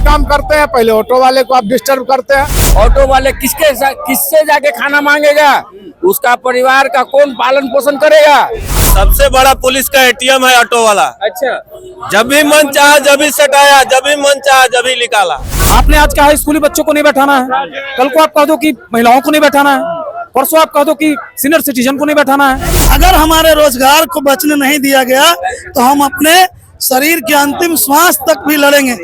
काम करते हैं पहले ऑटो वाले को आप डिस्टर्ब करते हैं। ऑटो वाले किससे जाके खाना मांगेगा? उसका परिवार का कौन पालन पोषण करेगा? सबसे बड़ा पुलिस का एटीएम है ऑटो वाला। अच्छा, जब भी मन चाहा जब भी सटाया, जब भी मन चाहा जब भी निकाला। आपने आज कहा स्कूली बच्चों को नहीं बैठाना है, कल को आप कह दो कि महिलाओं को नहीं बैठाना है, परसों आप कह दो कि सीनियर सिटीजन को नहीं बैठाना है। अगर हमारे रोजगार को बचने नहीं दिया गया तो हम अपने शरीर के अंतिम श्वास तक भी लड़ेंगे।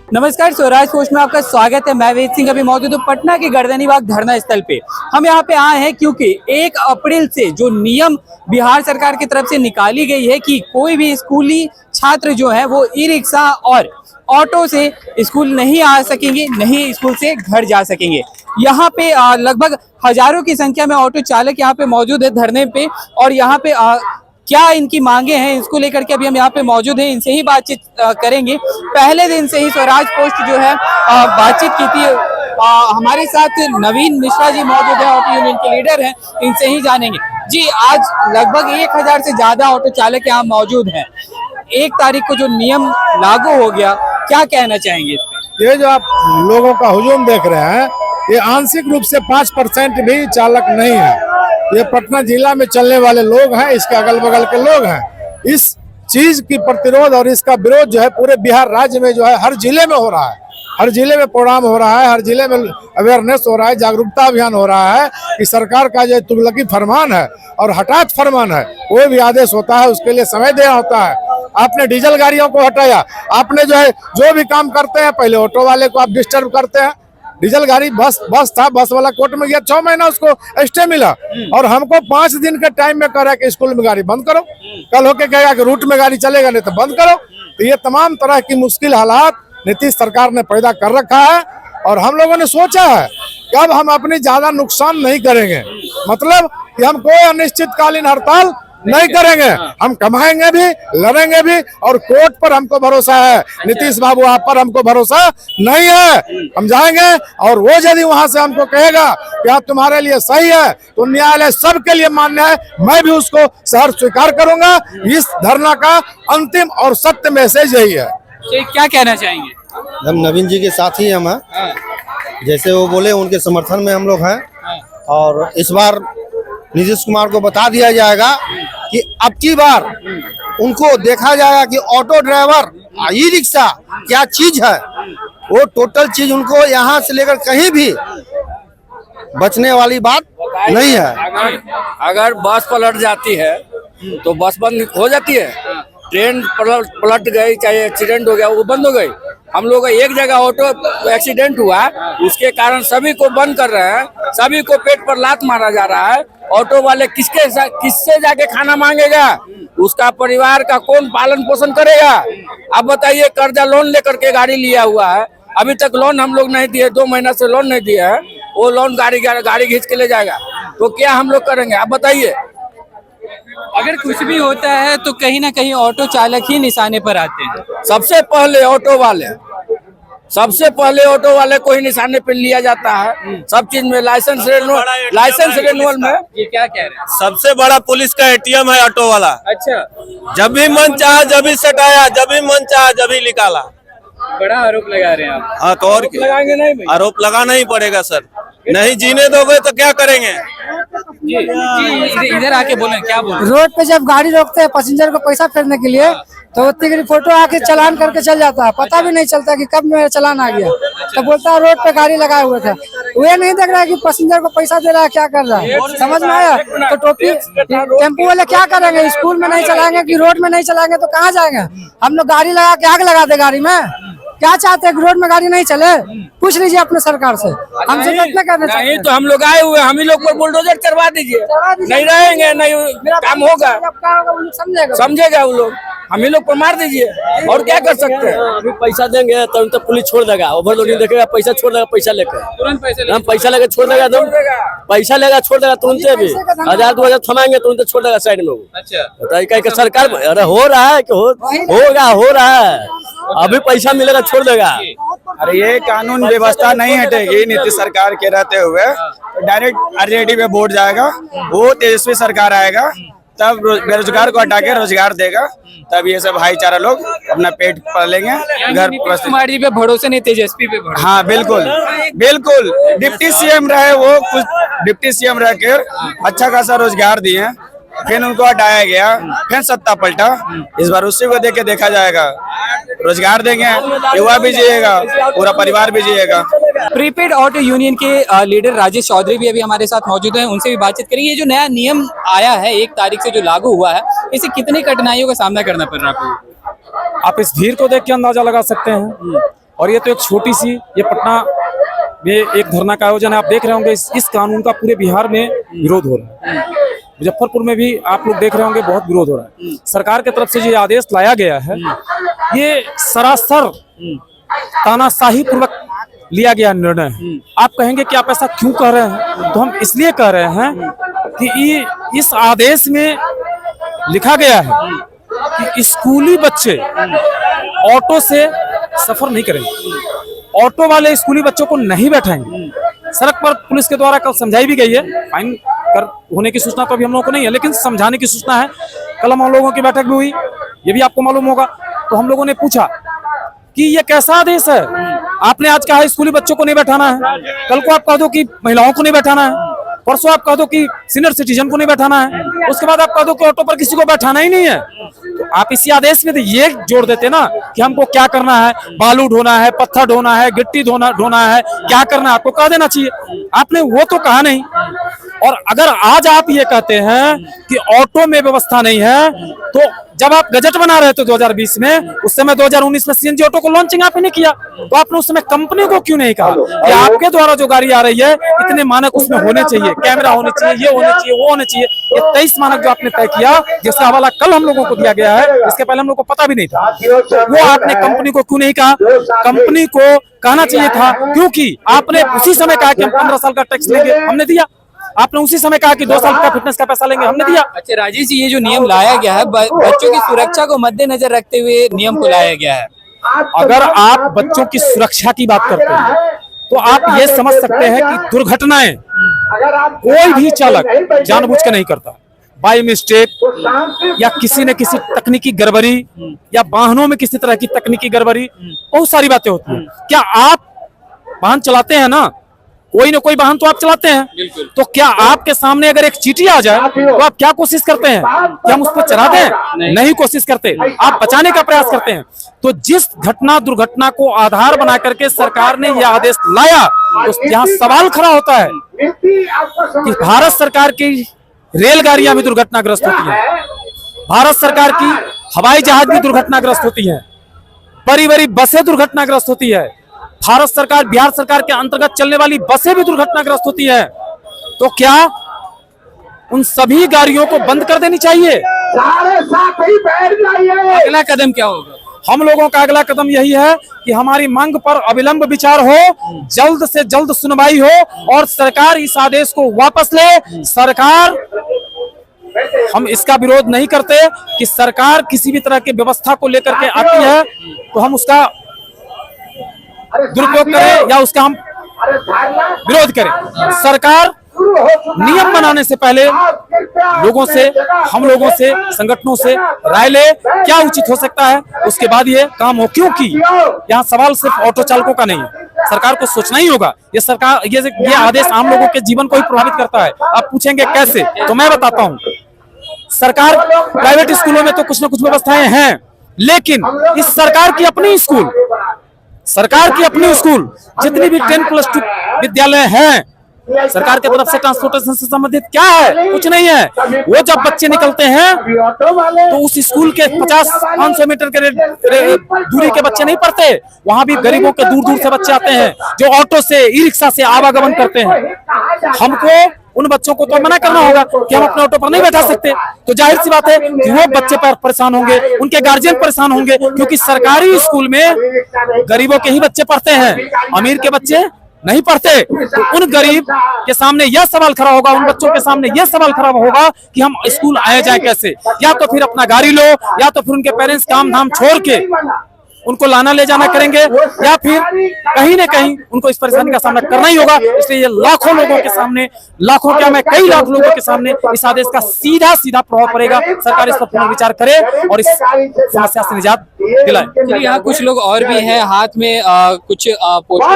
नमस्कार, स्वराज पोस्ट में आपका स्वागत है। मैं वेद सिंह अभी मौजूद हूँ पटना के गर्दनीबाग धरना स्थल पे। हम यहाँ पे आए हैं क्योंकि 1 अप्रैल से जो नियम बिहार सरकार की तरफ से निकाली गई है कि कोई भी स्कूली छात्र जो है वो ई रिक्शा और ऑटो से स्कूल नहीं आ सकेंगे, नहीं स्कूल से घर जा सकेंगे। यहाँ पे लगभग हजारों की संख्या में ऑटो चालक यहाँ पे मौजूद है धरने पे, और यहाँ पे क्या इनकी मांगे हैं इसको लेकर के अभी हम यहाँ पे मौजूद हैं, इनसे ही बातचीत करेंगे। पहले दिन से ही स्वराज पोस्ट जो है बातचीत की थी। हमारे साथ नवीन मिश्रा जी मौजूद है, ऑटो यूनियन के लीडर हैं, इनसे ही जानेंगे। जी, आज लगभग 1000 से ज्यादा ऑटो चालक यहाँ मौजूद हैं। 1 तारीख को जो नियम लागू हो गया, क्या कहना चाहेंगे इस पे? ये जो आप लोगों का हुजूम देख रहे हैं, ये आंशिक रूप से 5% भी चालक नहीं है। ये पटना जिला में चलने वाले लोग हैं, इसके अगल बगल के लोग हैं। इस चीज की प्रतिरोध और इसका विरोध जो है पूरे बिहार राज्य में जो है हर जिले में हो रहा है। हर जिले में प्रोग्राम हो रहा है, हर जिले में अवेयरनेस हो रहा है, जागरूकता अभियान हो रहा है कि सरकार का जो तुगलकी फरमान है और हठात फरमान है, कोई भी आदेश होता है उसके लिए समय देना होता है। आपने डीजल गाड़ियों को हटाया, आपने जो है जो भी काम करते हैं पहले ऑटो वाले को आप डिस्टर्ब करते हैं। डीजल गाड़ी बस था, बस वाला कोर्ट में गया, 6 महीना उसको स्टे मिला और हमको 5 दिन के टाइम में कह रहा है कि स्कूल में गाड़ी बंद करो। कल होके कहेगा कि रूट में गाड़ी चलेगा, नहीं तो बंद करो। तो ये तमाम तरह की मुश्किल हालात नीतीश सरकार ने पैदा कर रखा है और हम लोगों ने सोचा है कि अब हम अपनी ज्यादा नुकसान नहीं करेंगे, मतलब कि हम कोई अनिश्चितकालीन हड़ताल नहीं करेंगे। हम कमाएंगे भी, लड़ेंगे भी, और कोर्ट पर हमको भरोसा है। नीतीश बाबू आप पर हमको भरोसा नहीं है। हम जाएंगे और वो यदि वहां से हमको कहेगा कि आप तुम्हारे लिए सही है तो न्यायालय सबके लिए मान्य है, मैं भी उसको सहर्ष स्वीकार करूंगा। इस धरना का अंतिम और सत्य मैसेज यही है। क्या कहना चाहेंगे? हम नवीन जी के साथ ही हम हैं, जैसे वो बोले उनके समर्थन में हम लोग हैं। और इस बार नीतीश कुमार को बता दिया जाएगा कि अब की बार उनको देखा जाएगा कि ऑटो ड्राइवर, ई रिक्शा क्या चीज है, वो टोटल चीज उनको यहाँ से लेकर कहीं भी बचने वाली बात नहीं है। अगर बस पलट जाती है तो बस बंद हो जाती है, ट्रेन पलट गई, चाहे एक्सीडेंट हो गया वो बंद हो गई। हम लोग का एक जगह ऑटो एक्सीडेंट हुआ, उसके कारण सभी को बंद कर रहे हैं, सभी को पेट पर लात मारा जा रहा है। ऑटो वाले किससे जाके खाना मांगेगा? उसका परिवार का कौन पालन पोषण करेगा? अब बताइए, कर्जा लोन लेकर के गाड़ी लिया हुआ है, अभी तक लोन हम लोग नहीं दिए, 2 महीना से लोन नहीं दिया है। वो लोन गाड़ी घींच के ले जाएगा तो क्या हम लोग करेंगे? आप बताइए। अगर कुछ भी होता है तो कहीं ना कहीं ऑटो चालक ही निशाने पर आते हैं। सबसे पहले ऑटो वाले को ही निशाने पे लिया जाता है। सब चीज में लाइसेंस रिन्यूअल में ये क्या कह रहे हैं? सबसे बड़ा पुलिस का एटीएम है ऑटो वाला। अच्छा, जब भी मन चाहा जब भी सटाया, जब भी मन चाहा जब भी निकाला। बड़ा आरोप लगा रहे हैं आप। हाँ, तो और क्या? लगाएंगे नहीं भाई? आरोप लगाना ही पड़ेगा सर, नहीं जीने दोगे तो क्या करेंगे? जी, इधर आके बोलें, क्या बोलें? रोड पे जब गाड़ी रोकते हैं पैसेंजर को पैसा फेरने के लिए, तो उतनी फोटो आके चालान करके चल जाता है, पता भी नहीं चलता कि कब मेरा चालान आ गया। तो बोलता है रोड पे गाड़ी लगाए हुए थे, वो नहीं देख रहा है कि पैसेंजर को पैसा दे रहा है, क्या कर रहा है, समझ में आया? तो टोपी टेम्पो वाले क्या करेंगे? स्कूल में नहीं चलाएंगे कि रोड में नहीं चलाएंगे तो कहाँ जाएंगे? हम लोग गाड़ी लगा के आग लगा दे गाड़ी में? क्या चाहते हैं कि रोड में गाड़ी नहीं चले? पूछ लीजिए अपने सरकार से, हमसे इतना करना चाहिए। नहीं तो हम लोग आए हुए, हम ही लोग पर बुलडोजर चढ़वा दीजिए, नहीं रहेंगे, नहीं काम होगा, समझेगा वो लोग, हम ही लोग पर मार दीजिए, और क्या कर सकते हैं? अभी पैसा देंगे तो पुलिस छोड़ देगा, ओवरलोडिंग देखेगा, पैसा छोड़ देगा, पैसा लेकर तुरंत पैसे हम पैसा लेकर छोड़ देगा, पैसा लेगा छोड़ देगा तुरंत भी। 1000-2000 थमाएंगे तुरंत छोड़ देगा साइड में वो। अच्छा, बताइए सरकार, अरे हो रहा है कि हो रहा है, अभी पैसा मिलेगा छोड़ देगा। अरे ये कानून व्यवस्था नहीं हटेगी नीतीश सरकार के रहते हुए, तो डायरेक्ट आरजेडी पे वोट जाएगा। वो तेजस्वी सरकार आएगा तब बेरोजगार को हटा के रोजगार देगा, तब ये सब भाईचारा लोग अपना पेट पालेंगे। घर नीतीश कुमार जी पे भरोसा नहीं, तेजस्वी पे भरोसा। हाँ बिल्कुल बिल्कुल, डिप्टी सीएम रहे वो, कुछ डिप्टी सीएम रह के अच्छा खासा रोजगार दिए, फिर उनको हटाया गया, फिर सत्ता पलटा। इस बार उसी को देख के देखा जाएगा, रोजगार देंगे, युवा भी जिएगा, पूरा परिवार भी जिएगा। प्रीपेड ऑटो यूनियन के लीडर राजेश चौधरी भी अभी हमारे साथ मौजूद हैं, उनसे भी बातचीत करेंगे। ये जो नया नियम आया है 1 तारीख से जो लागू हुआ है, इसे कितनी कठिनाइयों का सामना करना पड़ रहा है आपको? आप इस भीड़ को देख के अंदाजा लगा सकते हैं। और ये तो एक छोटी सी, ये पटना में एक धरना का आयोजन है। आप देख रहे होंगे इस कानून का पूरे बिहार में विरोध हो रहा है। मुजफ्फरपुर में भी आप लोग देख रहे होंगे बहुत विरोध हो रहा है। सरकार की तरफ से जो आदेश लाया गया है, ये सरासर तानाशाही पूर्वक लिया गया निर्णय है। आप कहेंगे कि आप ऐसा क्यों कह रहे हैं, तो हम इसलिए कह रहे हैं कि इस आदेश में लिखा गया है कि स्कूली बच्चे ऑटो से सफर नहीं करेंगे, ऑटो वाले स्कूली बच्चों को नहीं बैठाएंगे। सड़क पर पुलिस के द्वारा कल समझाई भी गई है, फाइन कर होने की सूचना तो अभी हम लोगों को नहीं है, लेकिन समझाने की सूचना है। कल हम लोगों की बैठक भी हुई, ये भी आपको मालूम होगा। तो हम लोगों ने पूछा कि ये कैसा आदेश है, आपने आज कहा स्कूली बच्चों को नहीं बैठाना है, कल को आप कह दो कि महिलाओं को नहीं बैठाना है, परसों आप कह दो कि सीनियर सिटीजन को नहीं बैठाना है, उसके बाद आप कह दो कि ऑटो पर किसी को बैठाना ही नहीं है। तो आप इसी आदेश में ये जोड़ देते ना कि हमको क्या करना है, बालू ढोना है, पत्थर ढोना है, गिट्टी ढोना है, क्या करना है आपको कह देना चाहिए। आपने वो तो कहा नहीं। और अगर आज आप ये कहते हैं कि ऑटो में व्यवस्था नहीं है, तो जब आप बजट बना रहे थे 2020 में, उस समय 2019 में सीएनजी ऑटो को लॉन्चिंग आपने नहीं किया, तो आपने उस समय कंपनी को क्यों नहीं कहा कि आपके द्वारा जो गाड़ी आ रही है इतने मानक उसमें होने चाहिए, कैमरा होने चाहिए, ये होने चाहिए, वो होने चाहिए। ये 23 मानक जो आपने तय किया, जिसका हवाला कल हम लोगों को दिया गया है, इसके पहले हम लोग को पता भी नहीं था, तो वो आपने कंपनी को क्यों नहीं कहा? कंपनी को कहना चाहिए था, क्योंकि आपने उसी समय कहा कि हम 15 साल का टैक्स लेंगे, हमने दिया। आपने उसी समय कहा कि 2 साल का फिटनेस का पैसा लेंगे, हमने दिया। अच्छा राजेश जी, ये जो नियम लाया गया है बच्चों की सुरक्षा को मद्देनजर रखते हुए नियम को लाया गया है। अगर आप बच्चों की सुरक्षा की बात करते हैं, तो आप ये समझ सकते हैं कि दुर्घटनाएं कोई भी चालक जानबूझ के नहीं करता, बाय मिस्टेक या किसी न किसी तकनीकी गड़बड़ी या वाहनों में किसी तरह की तकनीकी गड़बड़ी, बहुत सारी बातें होती हैं। क्या आप वाहन चलाते हैं ना, कोई ना कोई वाहन तो आप चलाते हैं, तो क्या आपके सामने अगर एक चींटी आ जाए तो आप क्या कोशिश करते हैं कि हम उस पर चढ़ा दें? नहीं कोशिश करते, आप बचाने का प्रयास करते हैं। तो जिस दुर्घटना को आधार बना करके सरकार ने यह आदेश लाया, तो यहाँ सवाल खड़ा होता है कि भारत सरकार की रेलगाड़ियां भी दुर्घटनाग्रस्त होती हैं, भारत सरकार की हवाई जहाज भी दुर्घटनाग्रस्त होती है, बड़ी बड़ी बसें दुर्घटनाग्रस्त होती है, भारत सरकार बिहार सरकार के अंतर्गत चलने वाली बसें भी दुर्घटनाग्रस्त होती है। तो क्या उन सभी गाड़ियों को बंद कर देनी चाहिए? अगला कदम क्या होगा? हम लोगों का अगला कदम यही है कि हमारी मांग पर अविलंब विचार हो, जल्द से जल्द सुनवाई हो और सरकार इस आदेश को वापस ले। सरकार, हम इसका विरोध नहीं करते कि सरकार किसी भी तरह की व्यवस्था को लेकर के आती है तो हम उसका दुरुपयोग करें या उसका हम विरोध करें। सरकार नियम बनाने से पहले लोगों से, हम लोगों से, संगठनों से राय ले क्या उचित हो सकता है, उसके बाद ये काम हो। क्योंकि यहाँ सवाल सिर्फ ऑटो चालकों का नहीं है, सरकार को सोचना ही होगा। ये सरकार ये आदेश आम लोगों के जीवन को ही प्रभावित करता है। आप पूछेंगे कैसे, तो मैं बताता हूँ। सरकार प्राइवेट स्कूलों में तो कुछ न कुछ व्यवस्थाएं हैं, लेकिन इस सरकार की अपनी स्कूल, जितनी भी 10+2 विद्यालय हैं, सरकार की तरफ से ट्रांसपोर्टेशन से संबंधित क्या है? कुछ नहीं है। वो जब बच्चे निकलते हैं तो उस स्कूल के 50-500 मीटर के दूरी के बच्चे नहीं पढ़ते, वहां भी गरीबों के दूर दूर से बच्चे आते हैं जो ऑटो से, ई रिक्शा से आवागमन करते हैं। हमको उन बच्चों को तो मना करना होगा कि हम अपने ऑटो पर नहीं बैठा सकते। तो जाहिर सी बात है कि वो बच्चे पर परेशान होंगे, उनके गार्जियन परेशान होंगे, क्योंकि सरकारी स्कूल में गरीबों के ही बच्चे पढ़ते हैं, अमीर के बच्चे नहीं पढ़ते। तो उन गरीब के सामने यह सवाल खड़ा होगा, उन बच्चों के सामने यह सवाल खड़ा होगा कि हम स्कूल आए जाए कैसे? या तो फिर अपना गाड़ी लो, या तो फिर उनके पेरेंट्स काम धाम छोड़ के उनको लाना ले जाना करेंगे या फिर कहीं न कहीं उनको इस परेशानी का सामना करना ही होगा। इसलिए ये लाखों लोगों के सामने, लाखों क्या मैं कई लाख लोगों के सामने इस आदेश का सीधा सीधा प्रभाव पड़ेगा। सरकार इस पर पुनर्विचार करे और इस समस्या से निजात दिलाए। चलिए, यहाँ कुछ लोग और भी हैं, हाथ में कुछ पोस्टर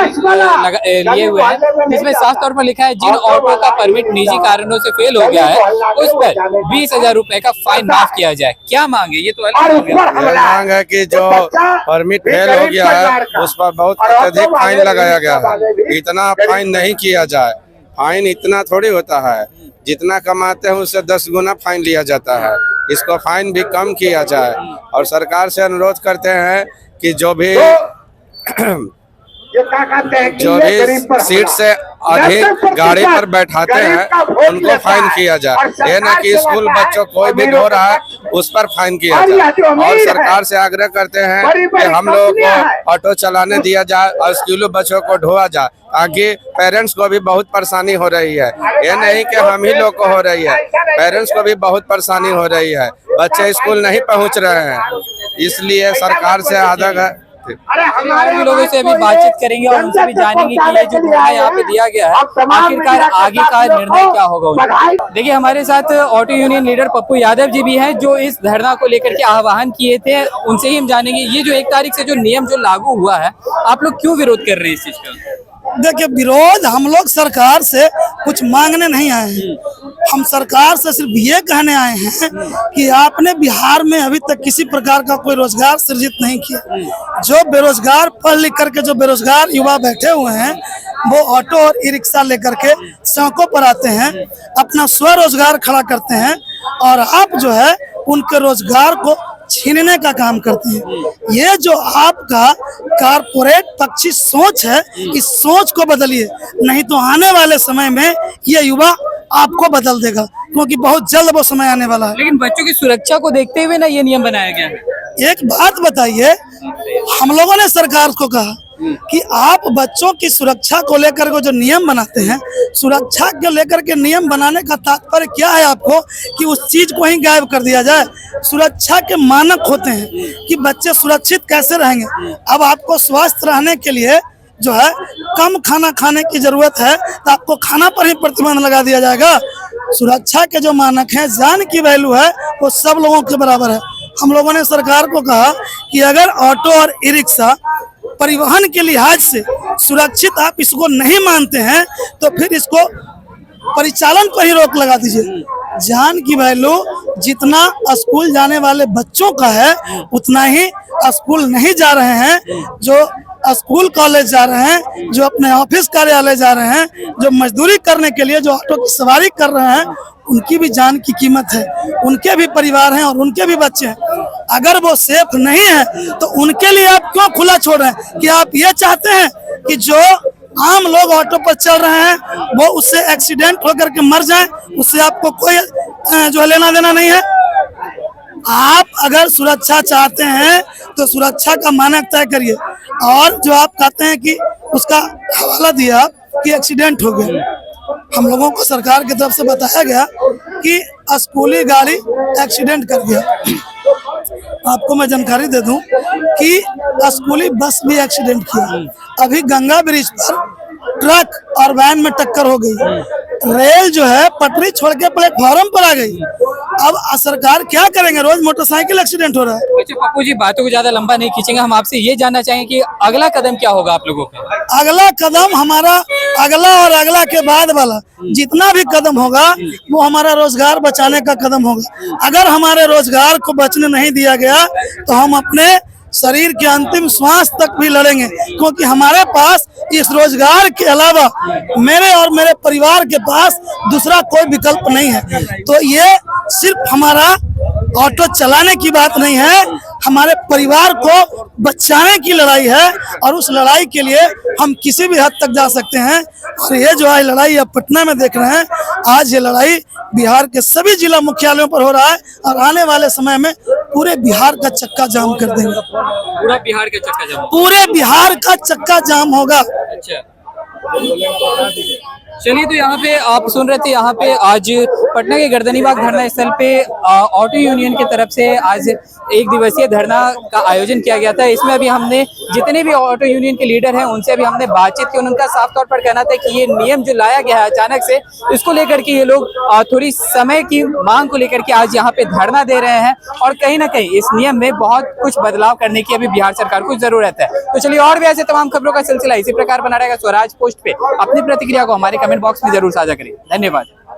लिए हुए हैं जिसमें साफ तौर पर लिखा है जिन ऑटो का परमिट निजी कारणों से फेल हो गया है उस पर 20,000 रुपए का फाइन माफ किया जाए। क्या मांगे? ये तो अलग हो गया। मांग है कि जो परमिट फेल हो गया है उस पर बहुत अधिक फाइन लगाया गया है। इतना फाइन नहीं किया जाए। फाइन इतना थोड़ी होता है, जितना कमाते हैं उससे 10 गुना फाइन लिया जाता है। इसको फाइन भी कम किया जाए और सरकार से अनुरोध करते हैं कि जो भी सीट से अधिक गाड़ी पर बैठाते हैं उनको फाइन किया जाए। ये ना कि स्कूल बच्चों कोई भी ढो रहा है उस पर फाइन किया जाए। और सरकार से आग्रह करते हैं कि हम लोगों को ऑटो चलाने दिया जाए और स्कूल बच्चों को ढोआ जाए, ताकि पेरेंट्स को भी बहुत परेशानी हो रही है। ये नहीं कि हम ही लोग को हो रही है, पेरेंट्स को भी बहुत परेशानी हो रही है। बच्चे स्कूल नहीं पहुंच रहे हैं, इसलिए सरकार से आग्रह है। और भी लोगों से अभी बातचीत करेंगे और उनसे भी जानेंगे कि ये जो धरना यहाँ पे दिया गया है आखिरकार आगे का निर्णय क्या होगा उनका। देखिए, हमारे साथ auto union leader Pappu Yadav ji भी हैं जो इस धरना को लेकर के आह्वान किए थे। उनसे ही हम जानेंगे ये जो 1 तारीख से जो नियम जो लागू हुआ है, आप लोग क्यों विरोध कर रहे हैं इस चीज का? देखिए, विरोध हम लोग सरकार से कुछ मांगने नहीं आए हैं। हम सरकार से सिर्फ ये कहने आए हैं कि आपने बिहार में अभी तक किसी प्रकार का कोई रोजगार सृजित नहीं किया। जो बेरोजगार पढ़ लिख करके जो बेरोजगार युवा बैठे हुए हैं वो ऑटो और ई रिक्शा लेकर के सड़कों पर आते हैं, अपना स्वरोजगार खड़ा करते हैं और आप जो है उनके रोजगार को छीनने का काम करते हैं। ये जो आपका कारपोरेट पक्षी सोच है, इस सोच को बदलिए, नहीं तो आने वाले समय में ये युवा आपको बदल देगा, क्योंकि बहुत जल्द वो समय आने वाला है। लेकिन बच्चों की सुरक्षा को देखते हुए ना ये नियम बनाया गया है। एक बात बताइए, हम लोगों ने सरकार को कहा कि आप बच्चों की सुरक्षा को लेकर के जो नियम बनाते हैं, सुरक्षा को लेकर के नियम बनाने का तात्पर्य क्या है आपको कि उस चीज को ही गायब कर दिया जाए? सुरक्षा के मानक होते हैं कि बच्चे सुरक्षित कैसे रहेंगे। अब आपको स्वस्थ रहने के लिए जो है कम खाना खाने की जरूरत है तो आपको खाना पर ही प्रतिबंध लगा दिया जाएगा। सुरक्षा के जो मानक हैं, जान की वैल्यू है, वो सब लोगों के बराबर है। हम लोगों ने सरकार को कहा कि अगर ऑटो और ई रिक्शा परिवहन के लिहाज से सुरक्षित आप इसको नहीं मानते हैं तो फिर इसको परिचालन पर ही रोक लगा दीजिए। जान की वैल्यू जितना स्कूल जाने वाले बच्चों का है उतना ही स्कूल नहीं जा रहे हैं, जो स्कूल कॉलेज जा रहे हैं, जो अपने ऑफिस कार्यालय जा रहे हैं, जो मजदूरी करने के लिए जो ऑटो की सवारी कर रहे हैं, उनकी भी जान की कीमत है, उनके भी परिवार हैं और उनके भी बच्चे हैं। अगर वो सेफ नहीं है तो उनके लिए आप क्यों खुला छोड़ रहे हैं? कि आप ये चाहते हैं कि जो आम लोग ऑटो पर चल रहे हैं वो उससे एक्सीडेंट होकर के मर जाएं, उससे आपको कोई जो लेना देना नहीं है? आप अगर सुरक्षा चाहते हैं तो सुरक्षा का मानक तय करिए। और जो आप कहते हैं कि उसका हवाला दिया कि एक्सीडेंट हो गया, हम लोगों को सरकार की तरफ से बताया गया कि स्कूली गाड़ी एक्सीडेंट कर गया। आपको मैं जानकारी दे दूं कि स्कूली बस भी एक्सीडेंट किया। अभी गंगा ब्रिज पर ट्रक और वैन में टक्कर हो गई। रेल जो है पटरी छोड़ के प्लेटफॉर्म पर आ गई। अब सरकार क्या करेंगे? रोज मोटरसाइकिल एक्सीडेंट हो रहा है। अच्छा पप्पू जी, बातों को ज्यादा लंबा नहीं खींचेंगे, हम आपसे ये जानना चाहेंगे कि अगला कदम क्या होगा आप लोगों का? अगला कदम हमारा अगला और अगला के बाद वाला जितना भी कदम होगा वो हमारा रोजगार बचाने का कदम होगा। अगर हमारे रोजगार को बचने नहीं दिया गया तो हम अपने शरीर के अंतिम श्वास तक भी लड़ेंगे, क्योंकि हमारे पास इस रोजगार के अलावा मेरे और मेरे परिवार के पास दूसरा कोई विकल्प नहीं है। तो ये सिर्फ हमारा ऑटो चलाने की बात नहीं है, हमारे परिवार को बचाने की लड़ाई है और उस लड़ाई के लिए हम किसी भी हद तक जा सकते हैं। और ये जो है लड़ाई अब पटना में देख रहे हैं, आज ये लड़ाई बिहार के सभी जिला मुख्यालयों पर हो रहा है और आने वाले समय में पूरे बिहार का चक्का जाम कर देंगे। पूरा बिहार का चक्का जाम? पूरे बिहार का चक्का जाम होगा। अच्छा, चलिए, तो यहाँ पे आप सुन रहे थे, यहाँ पे आज पटना के गर्दनीबाग धरना स्थल पे ऑटो यूनियन की तरफ से आज एक दिवसीय धरना का आयोजन किया गया था। इसमें अभी हमने जितने भी ऑटो यूनियन के लीडर हैं उनसे अभी हमने बातचीत की। उनका साफ तौर पर कहना था कि ये नियम जो लाया गया है अचानक से, इसको लेकर के ये लोग थोड़ी समय की मांग को लेकर के आज यहाँ पे धरना दे रहे हैं और कहीं ना कहीं इस नियम में बहुत कुछ बदलाव करने की अभी बिहार सरकार को जरूरत है। तो चलिए, और भी ऐसे तमाम खबरों का सिलसिला इसी प्रकार बना रहेगा। स्वराज पोस्ट पे अपनी प्रतिक्रिया को हमारे कमेंट बॉक्स में जरूर साझा करें। धन्यवाद।